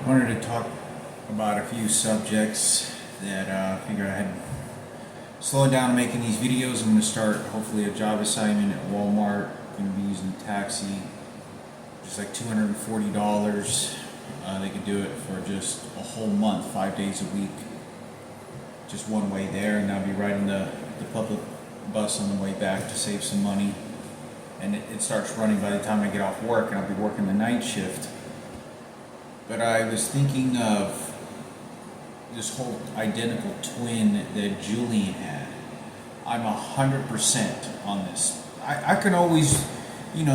I wanted to talk about a few subjects that I figured I had slowed down making these videos. I'm going to start hopefully a job assignment at Walmart. I'm going to be using a taxi, just like $240. They could do it for just a whole month, 5 days a week, just one way there, and I'll be riding the public bus on the way back to save some money. And it starts running by the time I get off work, and I'll be working the night shift. But I was thinking of this whole identical twin that Julian had. I'm 100% on this. I can always, when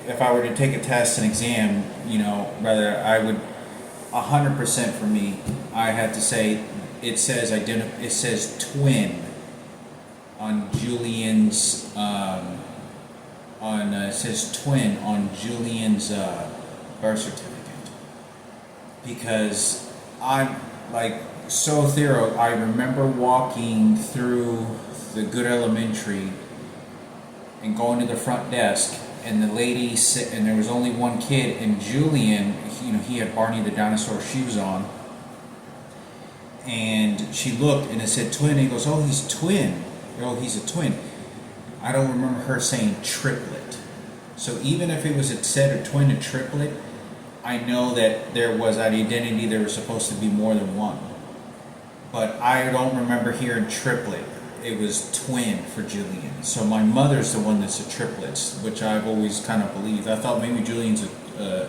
if I were to take a test, an exam, rather I would 100% for me. I have to say it says it says twin on Julian's it says twin on Julian's birth certificate, because I'm like so thorough. I remember walking through the good elementary and going to the front desk, and the lady said, and there was only one kid, and Julian, he had Barney the dinosaur shoes on, and she looked and it said twin, and he goes, oh, he's twin. Oh, he's a twin. I don't remember her saying triplet. So even if it was said a twin, a triplet, I know that there was that identity. There was supposed to be more than one, but I don't remember hearing triplet. It was twin for Julian. So my mother's the one that's a triplets, which I've always kind of believed. I thought maybe Julian's a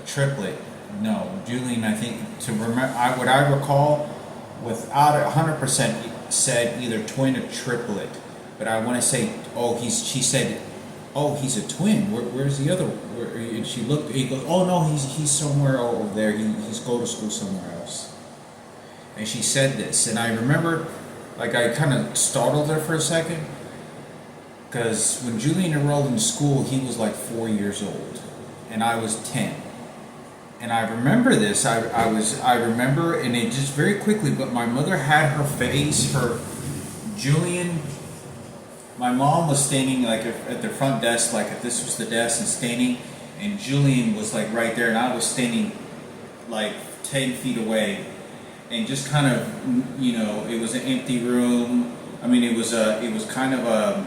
triplet. No, Julian, I think, to remember, what I recall, without 100%, said either twin or triplet. But I want to say, she said, oh, he's a twin. Where's the other? And she looked. He goes, oh no, he's somewhere over there. He's go to school somewhere else. And she said this, and I remember, like, I kind of startled her for a second, because when Julian enrolled in school, he was like 4 years old, and I was 10. And I remember this. I remember, and it just very quickly. But my mother had her face for Julian. My mom was standing like at the front desk, like if this was the desk, and standing, and Julian was like right there, and I was standing like 10 feet away, and just kind of, it was an empty room. I mean, it was kind of a,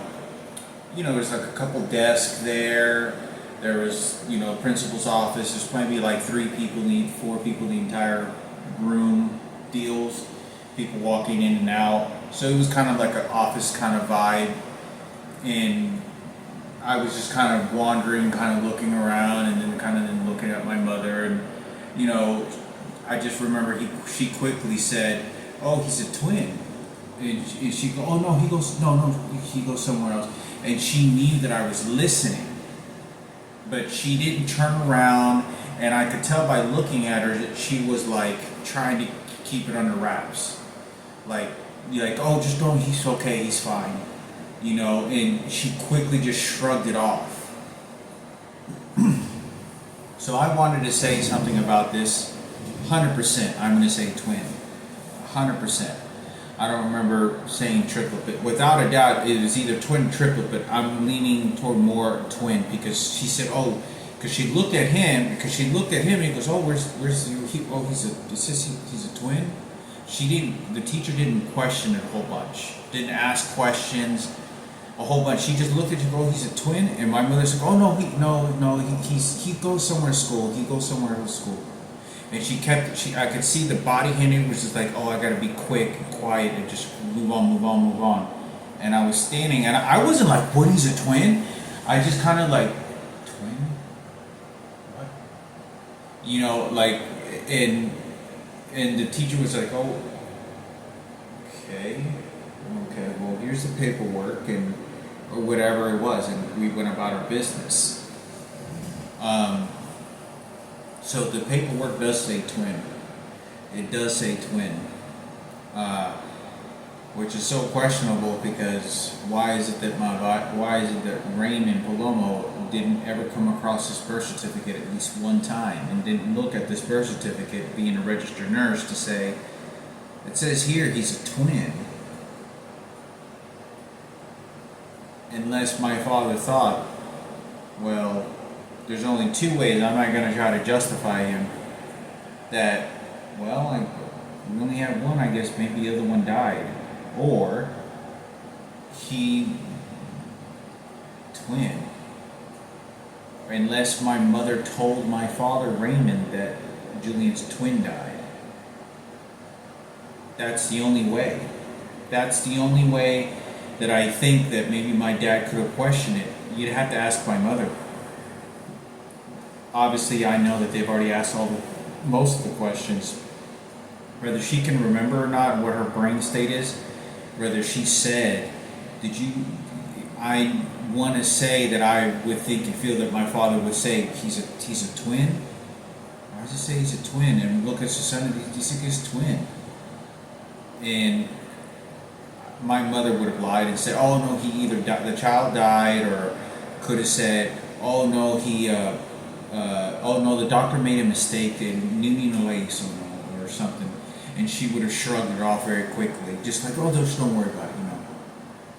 there's like a couple desks there. There was, principal's office. There's maybe like 4 people, the entire room deals. People walking in and out. So it was kind of like an office kind of vibe. And I was just kind of wandering, kind of looking around, and then looking at my mother. And, I just remember she quickly said, oh, he's a twin. And she goes, oh no, he goes somewhere else. And she knew that I was listening. But she didn't turn around, and I could tell by looking at her that she was like trying to keep it under wraps. Like, oh, just don't, he's okay, he's fine. And she quickly just shrugged it off. So I wanted to say something about this. 100%, I'm going to say twin. 100%. I don't remember saying triplet, but without a doubt, it was either twin or triplet, but I'm leaning toward more twin, because she said, oh, because she looked at him, and he goes, oh, he's a twin? The teacher didn't question it a whole bunch, didn't ask questions a whole bunch. She just looked at him, oh, he's a twin? And my mother said, oh, he goes somewhere to school, And I could see the body handling was just like, oh, I gotta be quick and quiet and just move on. And I was standing, and I wasn't like, what, he's a twin? I just kind of like, twin? What? And the teacher was like, oh, okay, well, here's the paperwork, or whatever it was, and we went about our business. So the paperwork does say twin. It does say twin, which is so questionable, because why is it that Raymond Palomo didn't ever come across this birth certificate at least one time, and didn't look at this birth certificate, being a registered nurse, to say, it says here he's a twin. Unless my father thought, well, there's only two ways. I'm not going to try to justify him. that, well, we only have one, I guess maybe the other one died. Or he twin. Unless my mother told my father Raymond that Julian's twin died. That's the only way. That's the only way that I think that maybe my dad could have questioned it. You'd have to ask my mother. Obviously, I know that they've already asked most of the questions. Whether she can remember or not, what her brain state is, whether she said, I want to say that I would think and feel that my father would say he's a twin. Why does it say he's a twin? And look at his son, he's his twin. And my mother would have lied and said, "Oh no, he either the child died," or could have said, "Oh no, oh no, the doctor made a mistake and or something," and she would have shrugged it off very quickly, just like, "Oh, just don't worry about it,"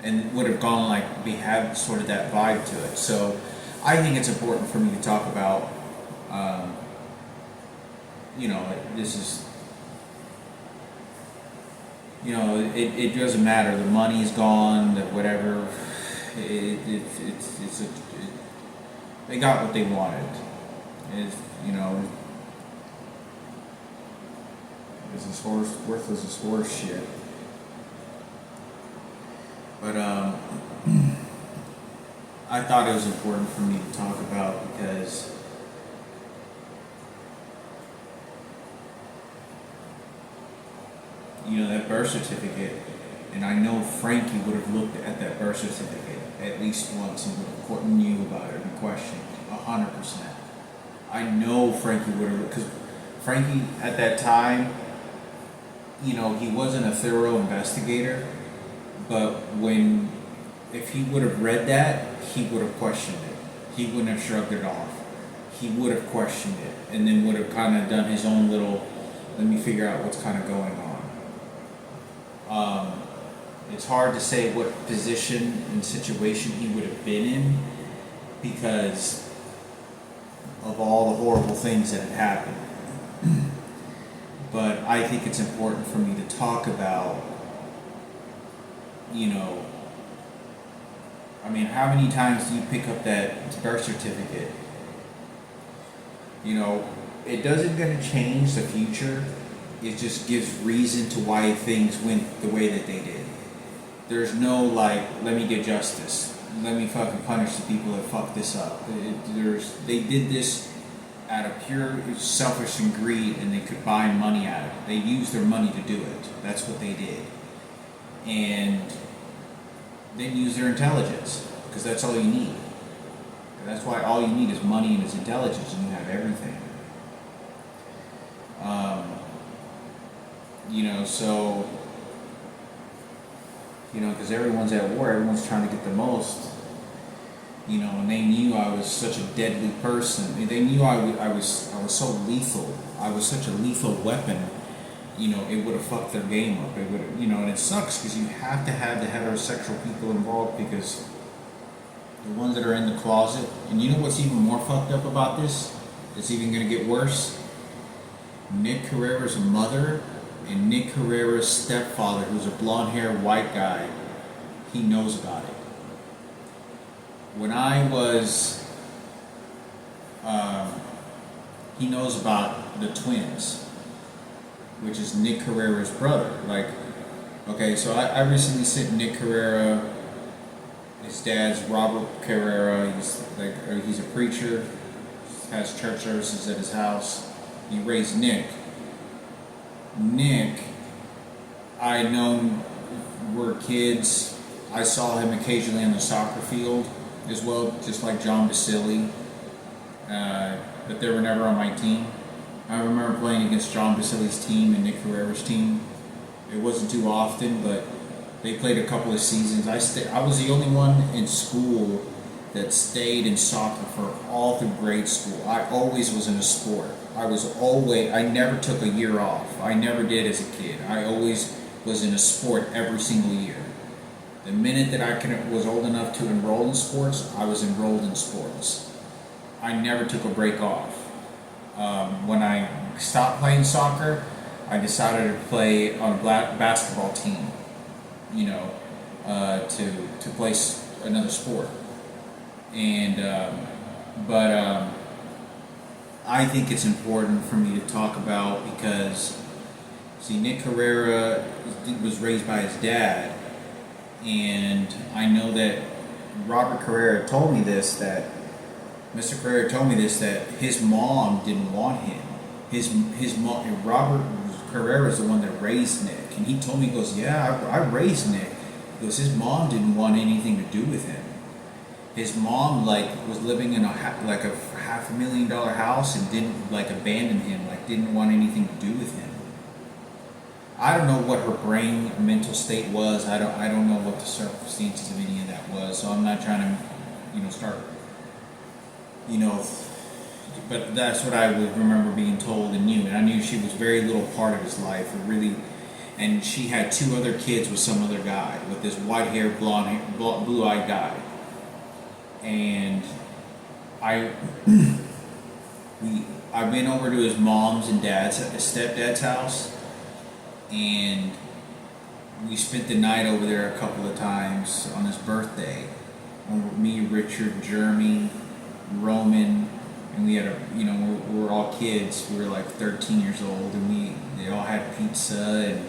and would have gone like have sort of that vibe to it. So I think it's important for me to talk about, this is. It doesn't matter. The money's gone. The whatever. They got what they wanted. It's as worthless as horse shit. But I thought it was important for me to talk about because. That birth certificate, and I know Frankie would have looked at that birth certificate at least once and would have knew about it and questioned 100%. I know Frankie would have, because Frankie at that time, he wasn't a thorough investigator, but if he would have read that, he would have questioned it. He wouldn't have shrugged it off. He would have questioned it, and then would have kind of done his own little, let me figure out what's kind of going on. It's hard to say what position and situation he would have been in because of all the horrible things that had happened. But I think it's important for me to talk about, how many times do you pick up that birth certificate? It doesn't going to change the future. It just gives reason to why things went the way that they did. There's no let me get justice. Let me fucking punish the people that fucked this up. They did this out of pure selfish and greed, and they could buy money out of it. They used their money to do it. That's what they did. And then use their intelligence, because that's all you need. And that's why all you need is money and is intelligence, and you have everything. Because everyone's at war, everyone's trying to get the most, and they knew I was such a deadly person. They knew I was so lethal. I was such a lethal weapon. It would have fucked their game up. It would have, and it sucks because you have to have the heterosexual people involved because the ones that are in the closet, and you know what's even more fucked up about this? It's even going to get worse. Nick Carrera's mother and Nick Carrera's stepfather, who's a blonde-haired white guy, he knows about it. When I was, he knows about the twins, which is Nick Carrera's brother. So I recently sent Nick Carrera, his dad's Robert Carrera. He's a preacher, has church services at his house. He raised Nick. Nick, I known were kids. I saw him occasionally on the soccer field as well, just like John Basili. But they were never on my team. I remember playing against John Basili's team and Nick Carrera's team. It wasn't too often, but they played a couple of seasons. I was the only one in school that stayed in soccer for all through grade school. I always was in a sport. I never took a year off. I never did as a kid. I always was in a sport every single year. The minute that I was old enough to enroll in sports, I was enrolled in sports. I never took a break off. When I stopped playing soccer, I decided to play on a basketball team. You know, to play another sport, and but I think it's important for me to talk about because see, Nick Herrera was raised by his dad, and I know that Robert Carrera told me this that Mr. Carrera told me this that his mom didn't want him. His mom, Robert Carrera is the one that raised Nick, and he told me, he goes, yeah, I raised Nick. He goes, his mom didn't want anything to do with him. His mom was living in a $500,000 house and didn't abandon him, didn't want anything to do with him. I don't know what her brain mental state was. I don't know what the circumstances of any of that was. So I'm not trying to, start, but that's what I would remember being told and knew. And I knew she was very little part of his life, and she had 2 other kids with some other guy, with this white-haired, blue-eyed guy. And I went over to his mom's and stepdad's house, and we spent the night over there a couple of times on his birthday. Me, Richard, Jeremy, Roman, and we had we were all kids. We were like 13 years old, and they all had pizza and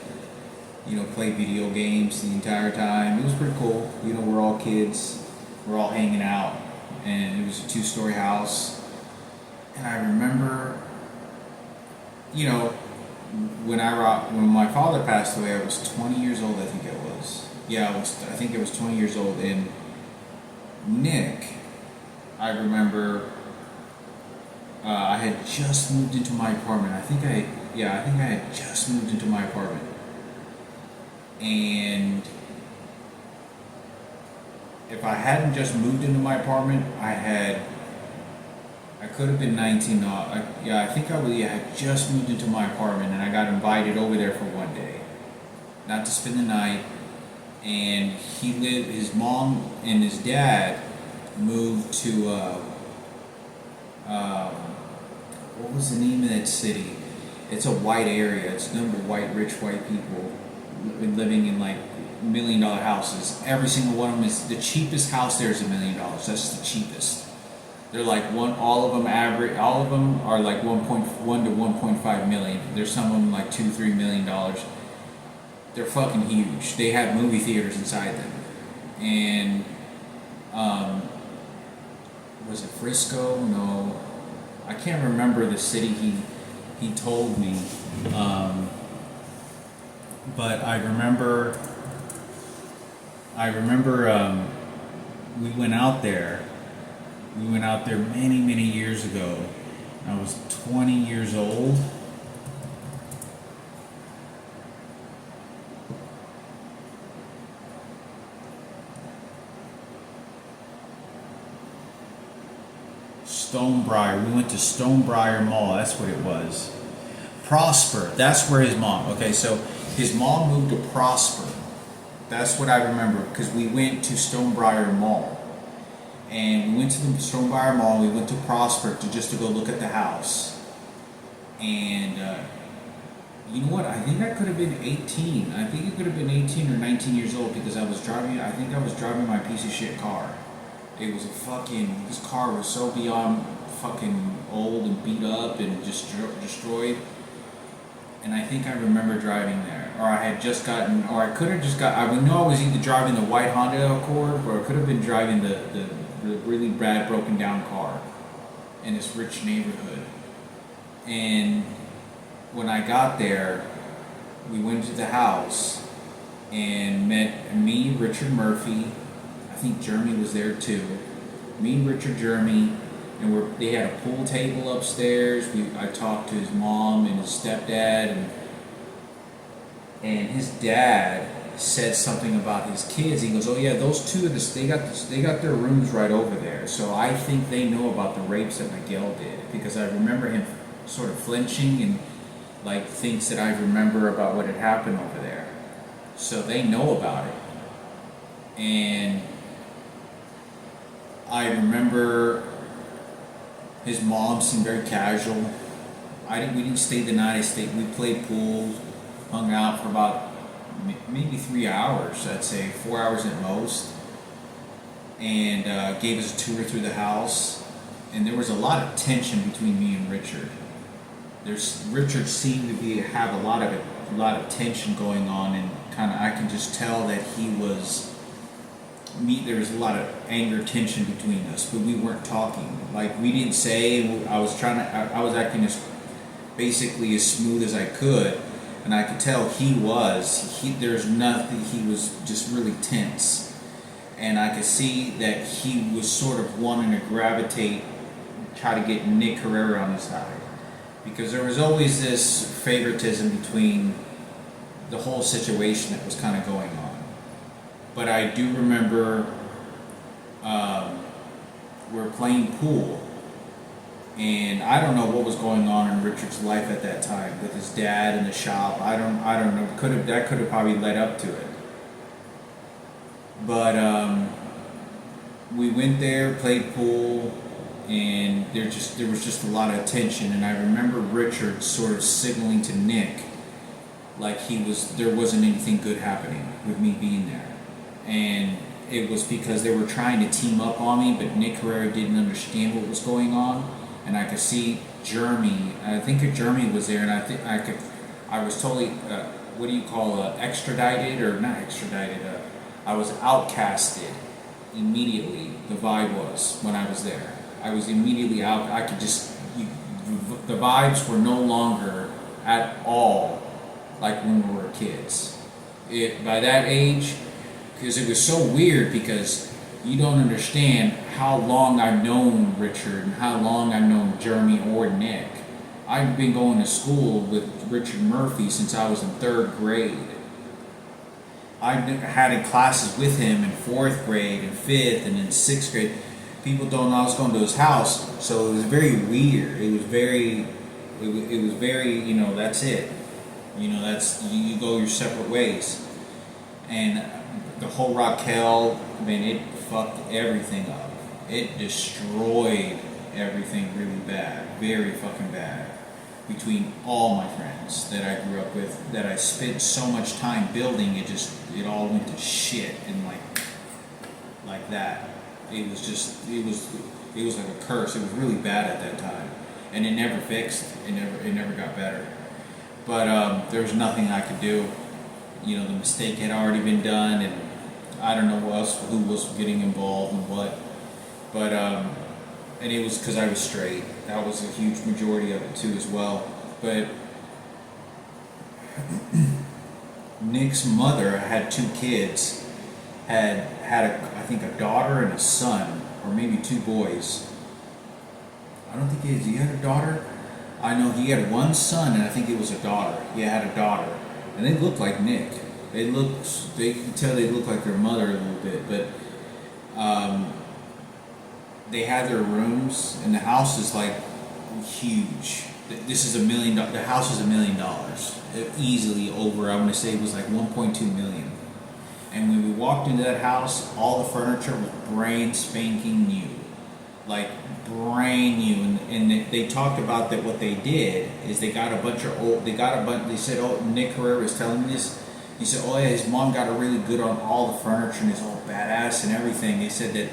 played video games the entire time. It was pretty cool. We're all kids. We're all hanging out, and it was a 2-story house. And I remember, when my father passed away, I was 20 years old. I think it was. Yeah, I think it was 20 years old. And Nick, I remember, I had just moved into my apartment. I think I had just moved into my apartment, and if I hadn't just moved into my apartment, I could have been 19. I think I had just moved into my apartment, and I got invited over there for one day, not to spend the night. And his mom and his dad moved to, what was the name of that city? It's a white area. It's number rich white people living in $1 million houses. Every single one of them is the cheapest house there is $1 million. That's the cheapest. They're all of them are like 1.1 to 1.5 million. There's some of them like $2-3 million. They're fucking huge. They have movie theaters inside them. And was it Frisco? No, I can't remember the city he told me. But I remember we went out there. We went out there many, many years ago. I was 20 years old. Stonebriar. We went to Stonebriar Mall. That's what it was. Prosper. That's where his mom. Okay, so his mom moved to Prosper. That's what I remember because we went to Stonebriar Mall. And we went to the Stonebriar Mall. We went to Prosper to go look at the house. And you know what? I think I could have been 18. I think it could have been 18 or 19 years old because I think I was driving my piece of shit car. It was this car was so beyond fucking old and beat up and just destroyed. And I think I remember driving there. Or I had just gotten, or I could have just got, I know I was either driving the white Honda Accord or I could have been driving the really bad broken down car in this rich neighborhood. And when I got there, we went to the house and met me, Richard Murphy. I think Jeremy was there too. Me, Richard, Jeremy, and they had a pool table upstairs. I talked to his mom and his stepdad, and his dad said something about his kids. He goes, "Oh yeah, those two of this, they got their rooms right over there. So I think they know about the rapes that Miguel did because I remember him sort of flinching and things that I remember about what had happened over there. So they know about it." And I remember his mom seemed very casual. We didn't stay the night. We played pool, hung out for about maybe 3 hours. I'd say 4 hours at most, and gave us a tour through the house. And there was a lot of tension between me and Richard. Richard seemed to have a lot of tension going on, and kind of I can just tell that he was. There was a lot of anger, tension between us, but we weren't talking. Like, we didn't say. I was acting as basically as smooth as I could, and I could tell there's nothing. He was just really tense, and I could see that he was sort of wanting to try to get Nick Herrera on his side, because there was always this favoritism between the whole situation that was kind of going on. But I do remember we were playing pool, and I don't know what was going on in Richard's life at that time with his dad in the shop. I don't know. That could have probably led up to it. But we went there, played pool, and there was just a lot of tension. And I remember Richard sort of signaling to Nick like there wasn't anything good happening with me being there. And it was because they were trying to team up on me, but Nick Herrera didn't understand what was going on, and I could see Jeremy. I think Jeremy was there, and I was totally what do you call extradited or not extradited? I was outcasted immediately. The vibe was when I was there. I was immediately out. I could the vibes were no longer at all like when we were kids. By that age. Because it was so weird, because you don't understand how long I've known Richard and how long I've known Jeremy or Nick. I've been going to school with Richard Murphy since I was in 3rd grade. I had classes with him in 4th grade and 5th and in 6th grade. People don't know I was going to his house, so it was very weird. It was very, that's it. You go your separate ways. And the whole Raquel, it fucked everything up. It destroyed everything really bad, very fucking bad, between all my friends that I grew up with, that I spent so much time building. It all went to shit, and like that. It was like a curse. It was really bad at that time, and it never fixed. It never got better. But there was nothing I could do. The mistake had already been done, and I don't know who was getting involved and what. But and it was because I was straight. That was a huge majority of it too, as well. But Nick's mother had 2 kids. Had I think a daughter and a son, or maybe 2 boys. I don't think he had a daughter. I know he had 1 son, and I think it was a daughter. He had a daughter. And they looked like Nick. You could tell they looked like their mother a little bit, but they had their rooms, and the house is like huge. This is $1 million. The house is $1 million, easily over. I want to say it was like 1.2 million. And when we walked into that house, all the furniture was brand spanking new, like brand new. And they talked about that. What they did is they got a bunch of old. They said, "Oh, Nick Herrera was telling me this." He said, "Oh yeah, his mom got a really good on all the furniture and it's all badass and everything." They said that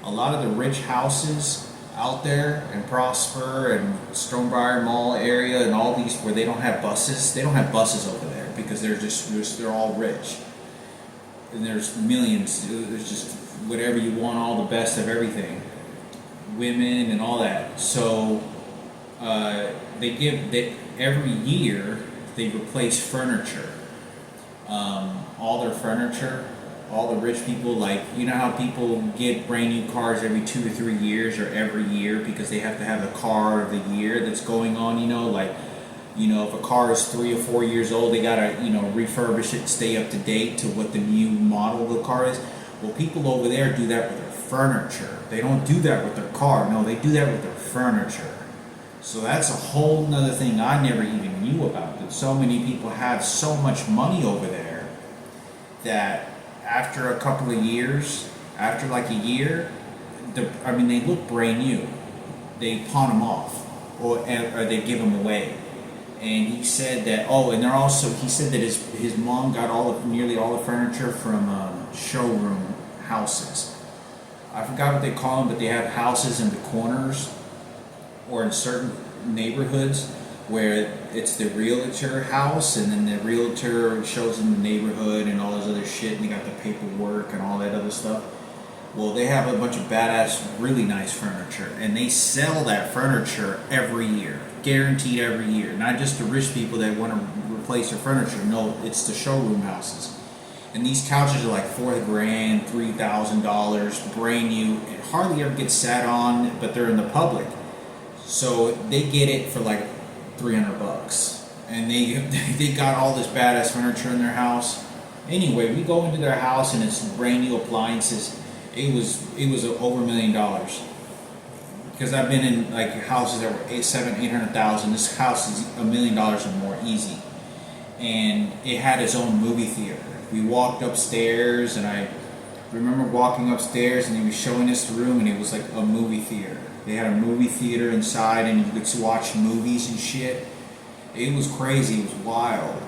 a lot of the rich houses out there in Prosper and Stonebriar Mall area and all these where they don't have buses over there, because they're all rich. And there's millions. There's just whatever you want, all the best of everything, women and all that. So every year they replace furniture. All their furniture, all the rich people, like, you know how people get brand new cars every 2 or 3 years or every year because they have to have a car of the year that's going on. If a car is 3 or 4 years old, they gotta, refurbish it, stay up to date to what the new model of the car is. Well, people over there do that with their furniture. They don't do that with their car. No, they do that with their furniture. So that's a whole nother thing I never even knew about. That so many people have so much money over there that after a couple of years, after like a year, they look brand new. They pawn them off. or they give them away. And he said that he said that his mom got nearly all the furniture from showroom houses. I forgot what they call them, but they have houses in the corners or in certain neighborhoods where it's the realtor house, and then the realtor shows them the neighborhood and all this other shit, and they got the paperwork and all that other stuff. Well, they have a bunch of badass, really nice furniture, and they sell that furniture every year, guaranteed every year. Not just the rich people that want to replace their furniture. No, it's the showroom houses. And these couches are like $4,000, $3,000, brand new. It hardly ever gets sat on, but they're in the public, so they get it for like $300, and they got all this badass furniture in their house. Anyway, we go into their house and it's brand new appliances. It was over $1 million, because I've been in like houses that were $800,000. This house is $1 million or more easy, and it had its own movie theater. We walked upstairs, and I remember walking upstairs, and he was showing us the room, and it was like a movie theater. They had a movie theater inside, and you could watch movies and shit. It was crazy. It was wild.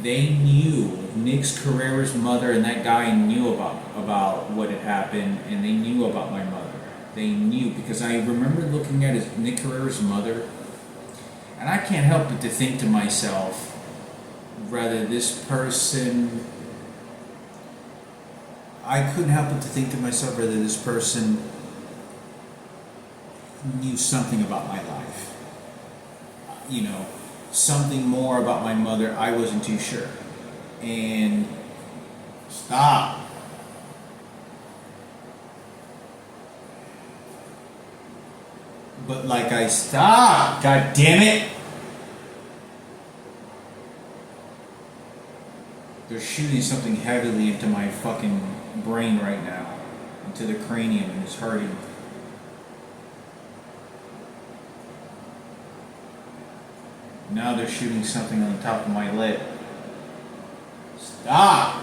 They knew, Nick's Carrera's mother and that guy knew about what had happened, and they knew about my mother. They knew, because I remember looking at Nick Carrera's mother, and I can't help but to think to myself, rather this person... I couldn't help but to think to myself whether this person knew something about my life. Something more about my mother. I wasn't too sure. And stop. But like I stop. God damn it. They're shooting something heavily into my fucking brain right now, into the cranium, and it's hurting. Now they're shooting something on the top of my lip. Stop!